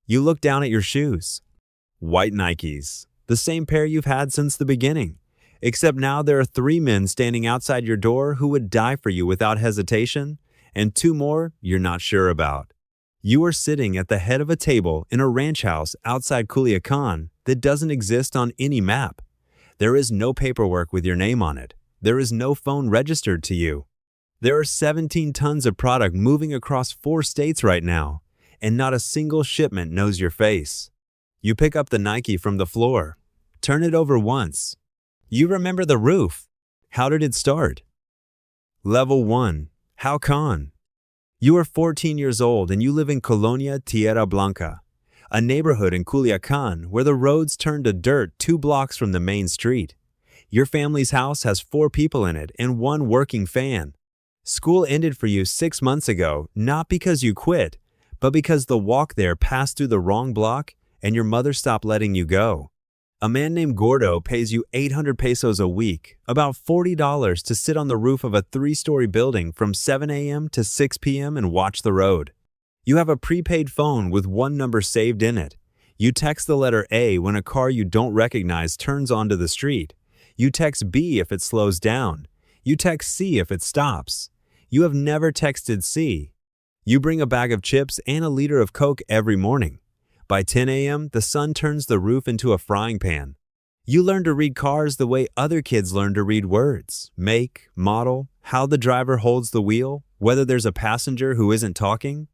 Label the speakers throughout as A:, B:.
A: You look down at your shoes. White Nikes, the same pair you've had since the beginning. Except now there are 3 men standing outside your door who would die for you without hesitation, and 2 more you're not sure about. You are sitting at the head of a table in a ranch house outside Culiacan that doesn't exist on any map. There is no paperwork with your name on it. There is no phone registered to you. There are 17 tons of product moving across 4 states right now, and not a single shipment knows your face. You pick up the Nike from the floor. Turn it over once. You remember the roof. How did it start? Level 1. Halcón. You are 14 years old and you live in Colonia Tierra Blanca, a neighborhood in Culiacan where the roads turn to dirt 2 blocks from the main street. Your family's house has 4 people in it and 1 working fan. School ended for you 6 months ago, not because you quit, but because the walk there passed through the wrong block and your mother stopped letting you go. A man named Gordo pays you 800 pesos a week, about $40 to sit on the roof of a 3-story building from 7 a.m. to 6 p.m. and watch the road. You have a prepaid phone with 1 number saved in it. You text the letter A when a car you don't recognize turns onto the street. You text B if it slows down. You text C if it stops. You have never texted C. You bring a bag of chips and a liter of Coke every morning. By 10 a.m., the sun turns the roof into a frying pan. You learn to read cars the way other kids learn to read words, make, model, how the driver holds the wheel, whether there's a passenger who isn't talking.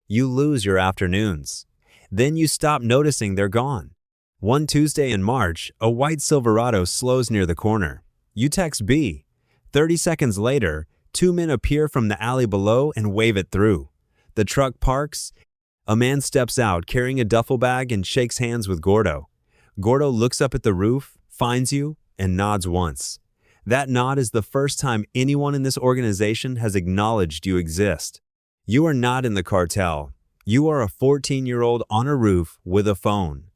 A: You lose your afternoons. Then you stop noticing they're gone. One Tuesday in March, a white Silverado slows near the corner. You text B. 30 seconds later, 2 men appear from the alley below and wave it through. The truck parks. A man steps out carrying a duffel bag and shakes hands with Gordo. Gordo looks up at the roof, finds you, and nods once. That nod is the first time anyone in this organization has acknowledged you exist. You are not in the cartel. You are a 14-year-old on a roof with a phone.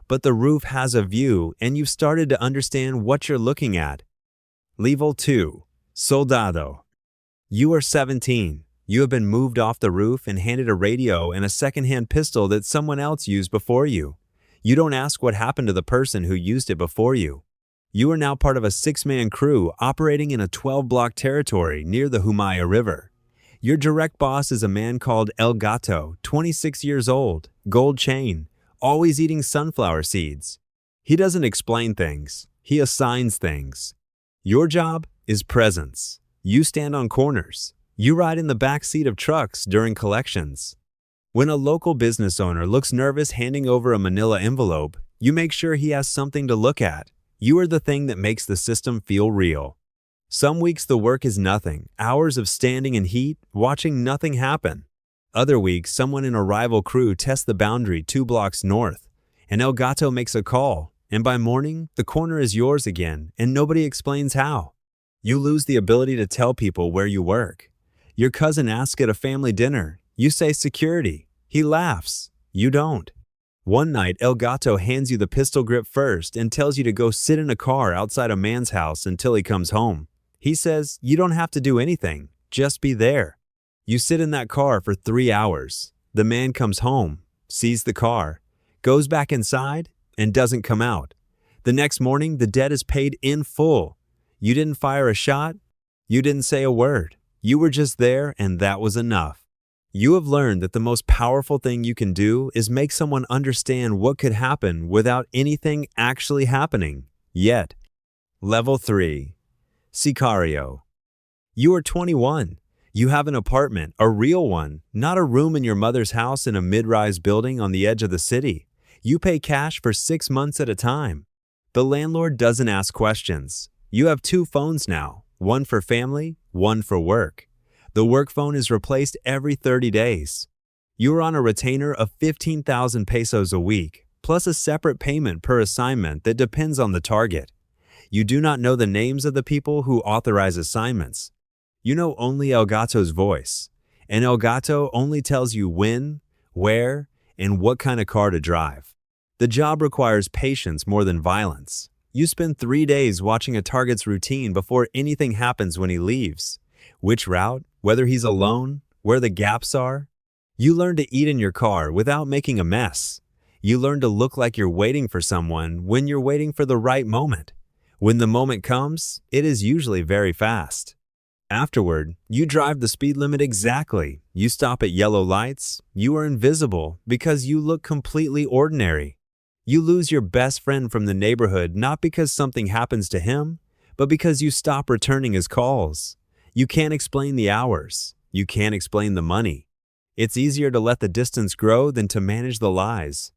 A: But the roof has a view, and you've started to understand what you're looking at. Level 2. Soldado. You are 17. You have been moved off the roof and handed a radio and a second-hand pistol that someone else used before you. You don't ask what happened to the person who used it before you. You are now part of a 6-man crew operating in a 12-block territory near the Humaya River. Your direct boss is a man called El Gato, 26 years old, gold chain, always eating sunflower seeds. He doesn't explain things. He assigns things. Your job is presence. You stand on corners. You ride in the back seat of trucks during collections. When a local business owner looks nervous handing over a manila envelope, you make sure he has something to look at. You are the thing that makes the system feel real. Some weeks the work is nothing, hours of standing in heat, watching nothing happen. Other weeks, someone in a rival crew tests the boundary 2 blocks north, and El Gato makes a call, and by morning, the corner is yours again, and nobody explains how. You lose the ability to tell people where you work. Your cousin asks at a family dinner. You say security. He laughs. You don't. One night, El Gato hands you the pistol grip first and tells you to go sit in a car outside a man's house until he comes home. He says you don't have to do anything. Just be there. You sit in that car for 3 hours. The man comes home, sees the car, goes back inside, and doesn't come out. The next morning, the debt is paid in full. You didn't fire a shot. You didn't say a word. You were just there, and that was enough. You have learned that the most powerful thing you can do is make someone understand what could happen without anything actually happening, yet. Level 3. Sicario. You are 21. You have an apartment, a real one, not a room in your mother's house in a mid-rise building on the edge of the city. You pay cash for 6 months at a time. The landlord doesn't ask questions. You have 2 phones now, one for family, one for work. The work phone is replaced every 30 days. You are on a retainer of 15,000 pesos a week, plus a separate payment per assignment that depends on the target. You do not know the names of the people who authorize assignments. You know only El Gato's voice, and El Gato only tells you when, where, and what kind of car to drive. The job requires patience more than violence. You spend 3 days watching a target's routine before anything happens when he leaves. Which route, whether he's alone, where the gaps are. You learn to eat in your car without making a mess. You learn to look like you're waiting for someone when you're waiting for the right moment. When the moment comes, it is usually very fast. Afterward, you drive the speed limit exactly. You stop at yellow lights. You are invisible because you look completely ordinary. You lose your best friend from the neighborhood not because something happens to him, but because you stop returning his calls. You can't explain the hours. You can't explain the money. It's easier to let the distance grow than to manage the lies.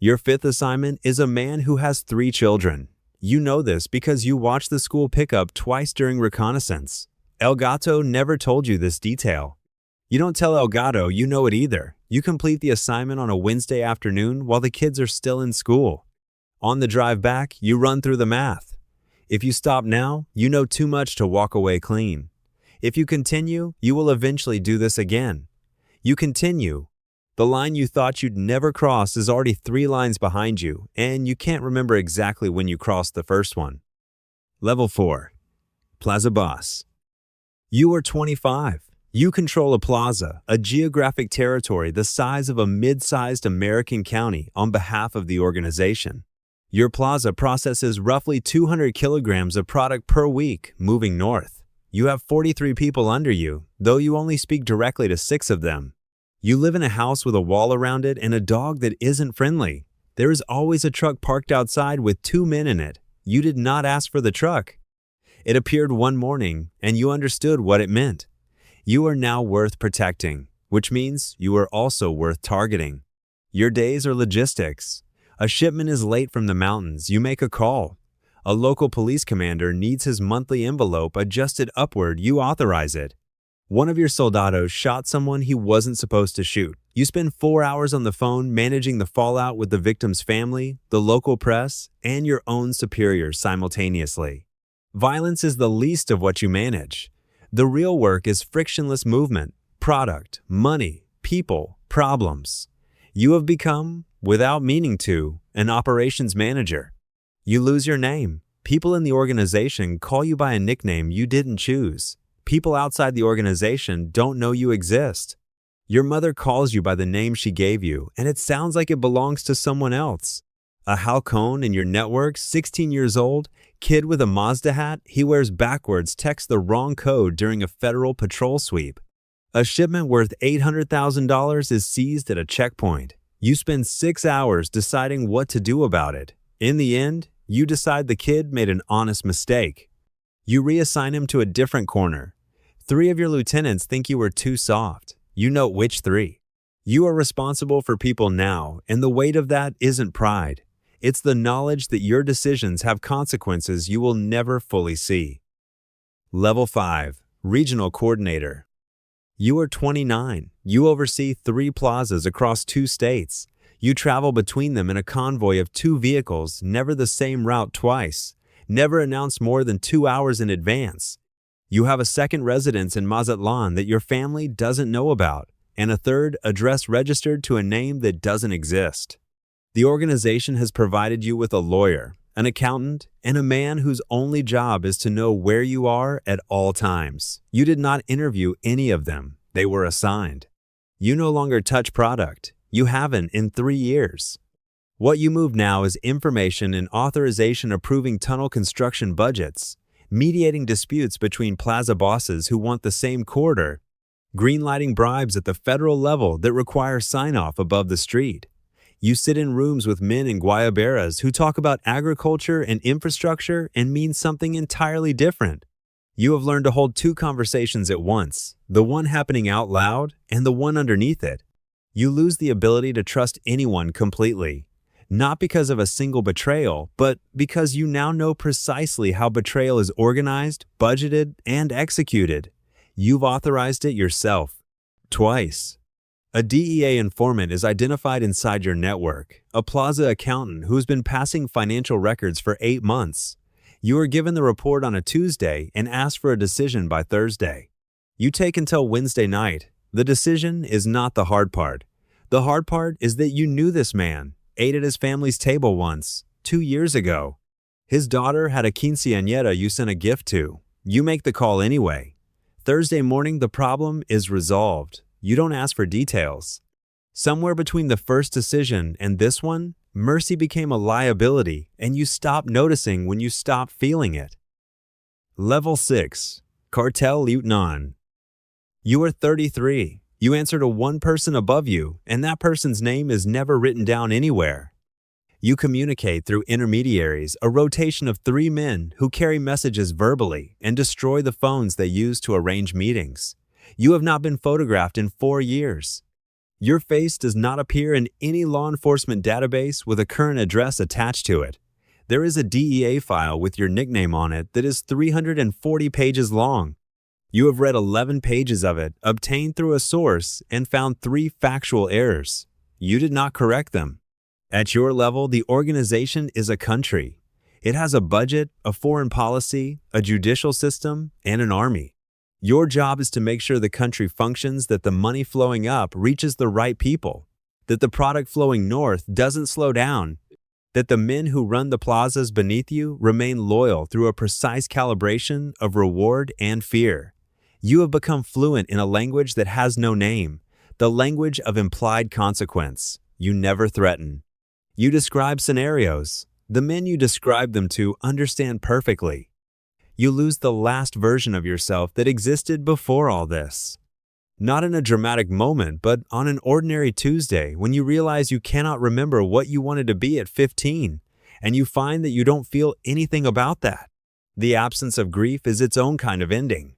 A: Your fifth assignment is a man who has 3 children. You know this because you watched the school pickup twice during reconnaissance. El Gato never told you this detail. You don't tell El Gato you know it either. You complete the assignment on a Wednesday afternoon while the kids are still in school. On the drive back, you run through the math. If you stop now, you know too much to walk away clean. If you continue, you will eventually do this again. You continue. The line you thought you'd never cross is already 3 lines behind you, and you can't remember exactly when you crossed the first one. Level 4. Plaza Boss. You are 25. You control a plaza, a geographic territory the size of a mid-sized American county on behalf of the organization. Your plaza processes roughly 200 kilograms of product per week, moving north. You have 43 people under you, though you only speak directly to 6 of them. You live in a house with a wall around it and a dog that isn't friendly. There is always a truck parked outside with 2 men in it. You did not ask for the truck. It appeared one morning, and you understood what it meant. You are now worth protecting, which means you are also worth targeting. Your days are logistics. A shipment is late from the mountains. You make a call. A local police commander needs his monthly envelope adjusted upward. You authorize it. One of your soldados shot someone he wasn't supposed to shoot. You spend 4 hours on the phone managing the fallout with the victim's family, the local press, and your own superiors simultaneously. Violence is the least of what you manage. The real work is frictionless movement, product, money, people, problems. You have become, without meaning to, an operations manager. You lose your name. People in the organization call you by a nickname you didn't choose. People outside the organization don't know you exist. Your mother calls you by the name she gave you, and it sounds like it belongs to someone else. A Halcón in your network, 16 years old, kid with a Mazda hat he wears backwards texts the wrong code during a federal patrol sweep. A shipment worth $800,000 is seized at a checkpoint. You spend 6 hours deciding what to do about it. In the end, you decide the kid made an honest mistake. You reassign him to a different corner. 3 of your lieutenants think you were too soft. You note which 3. You are responsible for people now, and the weight of that isn't pride. It's the knowledge that your decisions have consequences you will never fully see. Level 5. Regional Coordinator. You are 29. You oversee 3 plazas across 2 states. You travel between them in a convoy of 2 vehicles, never the same route twice. Never announced more than 2 hours in advance. You have a second residence in Mazatlan that your family doesn't know about, and a third address registered to a name that doesn't exist. The organization has provided you with a lawyer, an accountant, and a man whose only job is to know where you are at all times. You did not interview any of them. They were assigned. You no longer touch product. You haven't in 3 years. What you move now is information and authorization approving tunnel construction budgets, mediating disputes between plaza bosses who want the same corridor, greenlighting bribes at the federal level that require sign-off above the street. You sit in rooms with men in guayaberas who talk about agriculture and infrastructure and mean something entirely different. You have learned to hold 2 conversations at once, the one happening out loud and the one underneath it. You lose the ability to trust anyone completely. Not because of a single betrayal, but because you now know precisely how betrayal is organized, budgeted, and executed. You've authorized it yourself. Twice. A DEA informant is identified inside your network, a plaza accountant who's been passing financial records for 8 months. You are given the report on a Tuesday and asked for a decision by Thursday. You take until Wednesday night. The decision is not the hard part. The hard part is that you knew this man, ate at his family's table once, 2 years ago. His daughter had a quinceañera you sent a gift to. You make the call anyway. Thursday morning, the problem is resolved. You don't ask for details. Somewhere between the first decision and this one, mercy became a liability, and you stopped noticing when you stopped feeling it. Level 6. Cartel Lieutenant. You are 33. You answer to one person above you, and that person's name is never written down anywhere. You communicate through intermediaries, a rotation of 3 men who carry messages verbally and destroy the phones they use to arrange meetings. You have not been photographed in 4 years. Your face does not appear in any law enforcement database with a current address attached to it. There is a DEA file with your nickname on it that is 340 pages long. You have read 11 pages of it, obtained through a source, and found 3 factual errors. You did not correct them. At your level, the organization is a country. It has a budget, a foreign policy, a judicial system, and an army. Your job is to make sure the country functions, that the money flowing up reaches the right people, that the product flowing north doesn't slow down, that the men who run the plazas beneath you remain loyal through a precise calibration of reward and fear. You have become fluent in a language that has no name, the language of implied consequence. You never threaten. You describe scenarios. The men you describe them to understand perfectly. You lose the last version of yourself that existed before all this. Not in a dramatic moment, but on an ordinary Tuesday when you realize you cannot remember what you wanted to be at 15, and you find that you don't feel anything about that. The absence of grief is its own kind of ending.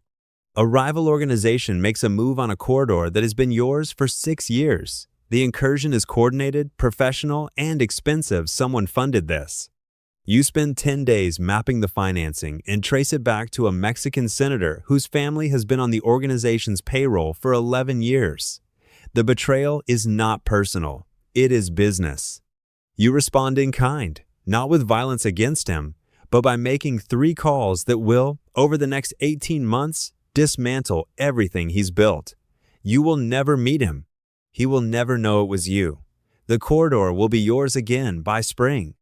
A: A rival organization makes a move on a corridor that has been yours for 6 years. The incursion is coordinated, professional, and expensive. Someone funded this. You spend 10 days mapping the financing and trace it back to a Mexican senator whose family has been on the organization's payroll for 11 years. The betrayal is not personal. It is business. You respond in kind, not with violence against him, but by making 3 calls that will, over the next 18 months, dismantle everything he's built. You will never meet him. He will never know it was you. The corridor will be yours again by spring.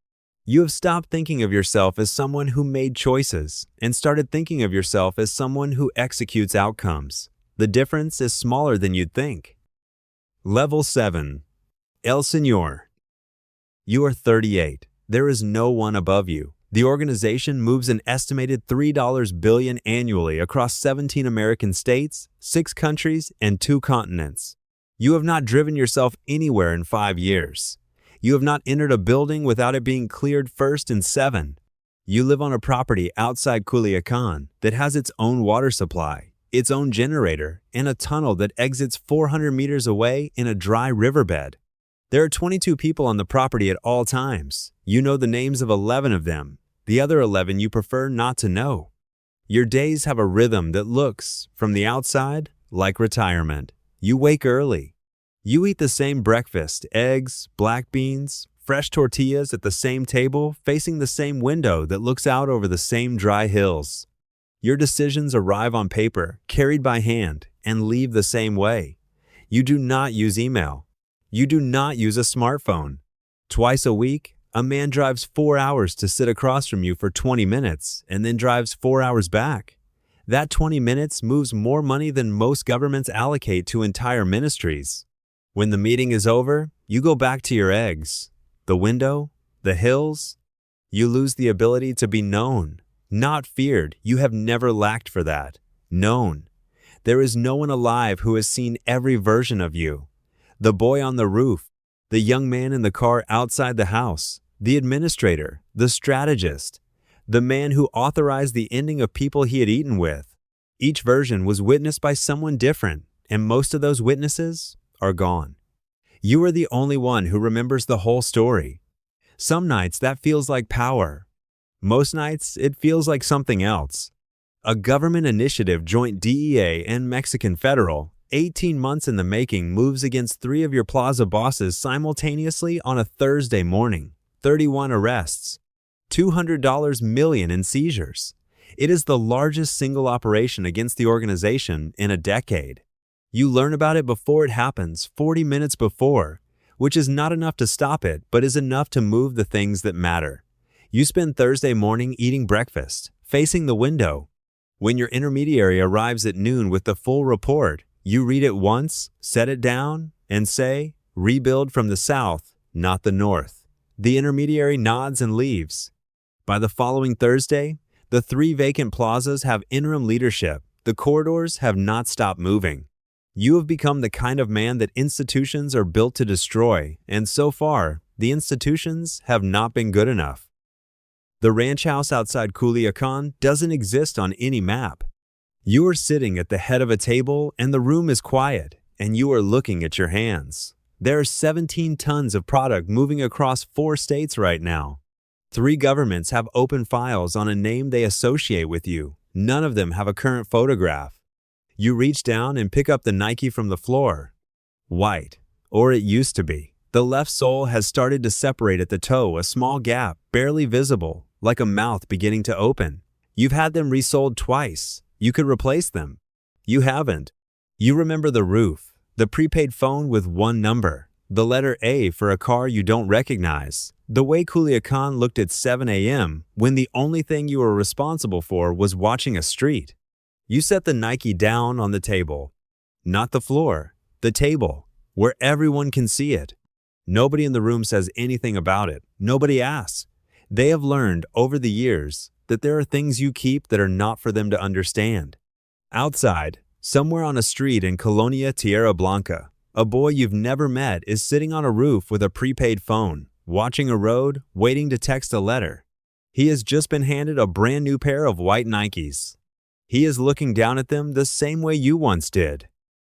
A: You have stopped thinking of yourself as someone who made choices and started thinking of yourself as someone who executes outcomes. The difference is smaller than you'd think. Level 7. El Señor. You are 38. There is no one above you. The organization moves an estimated $3 billion annually across 17 American states, 6 countries, and 2 continents. You have not driven yourself anywhere in 5 years. You have not entered a building without it being cleared first in 7. You live on a property outside Culiacan that has its own water supply, its own generator, and a tunnel that exits 400 meters away in a dry riverbed. There are 22 people on the property at all times. You know the names of 11 of them. The other 11 you prefer not to know. Your days have a rhythm that looks, from the outside, like retirement. You wake early. You eat the same breakfast, eggs, black beans, fresh tortillas at the same table, facing the same window that looks out over the same dry hills. Your decisions arrive on paper, carried by hand, and leave the same way. You do not use email. You do not use a smartphone. Twice a week, a man drives 4 hours to sit across from you for 20 minutes and then drives 4 hours back. That 20 minutes moves more money than most governments allocate to entire ministries. When the meeting is over, you go back to your eggs, the window, the hills. You lose the ability to be known, not feared. You have never lacked for that. Known. There is no one alive who has seen every version of you. The boy on the roof, the young man in the car outside the house, the administrator, the strategist, the man who authorized the ending of people he had eaten with. Each version was witnessed by someone different, and most of those witnesses are gone. You are the only one who remembers the whole story. Some nights that feels like power. Most nights it feels like something else. A government initiative, joint DEA and Mexican federal, 18 months in the making, moves against 3 of your Plaza Bosses simultaneously on a Thursday morning. 31 arrests. $200 million in seizures. It is the largest single operation against the organization in a decade. You learn about it before it happens, 40 minutes before, which is not enough to stop it, but is enough to move the things that matter. You spend Thursday morning eating breakfast, facing the window. When your intermediary arrives at noon with the full report, you read it once, set it down, and say, Rebuild from the south, not the north. The intermediary nods and leaves. By the following Thursday, the 3 vacant plazas have interim leadership. The corridors have not stopped moving. You have become the kind of man that institutions are built to destroy, and so far, the institutions have not been good enough. The ranch house outside Culiacan doesn't exist on any map. You are sitting at the head of a table and the room is quiet, and you are looking at your hands. There are 17 tons of product moving across 4 states right now. 3 governments have open files on a name they associate with you. None of them have a current photograph. You reach down and pick up the Nike from the floor. White, or it used to be. The left sole has started to separate at the toe, a small gap, barely visible, like a mouth beginning to open. You've had them resoled twice. You could replace them. You haven't. You remember the roof, the prepaid phone with 1 number, the letter A for a car you don't recognize, the way Culiacan looked at 7 a.m. when the only thing you were responsible for was watching a street. You set the Nike down on the table. Not the floor, the table, where everyone can see it. Nobody in the room says anything about it. Nobody asks. They have learned over the years that there are things you keep that are not for them to understand. Outside, somewhere on a street in Colonia Tierra Blanca, a boy you've never met is sitting on a roof with a prepaid phone, watching a road, waiting to text a letter. He has just been handed a brand new pair of white Nikes. He is looking down at them the same way you once did.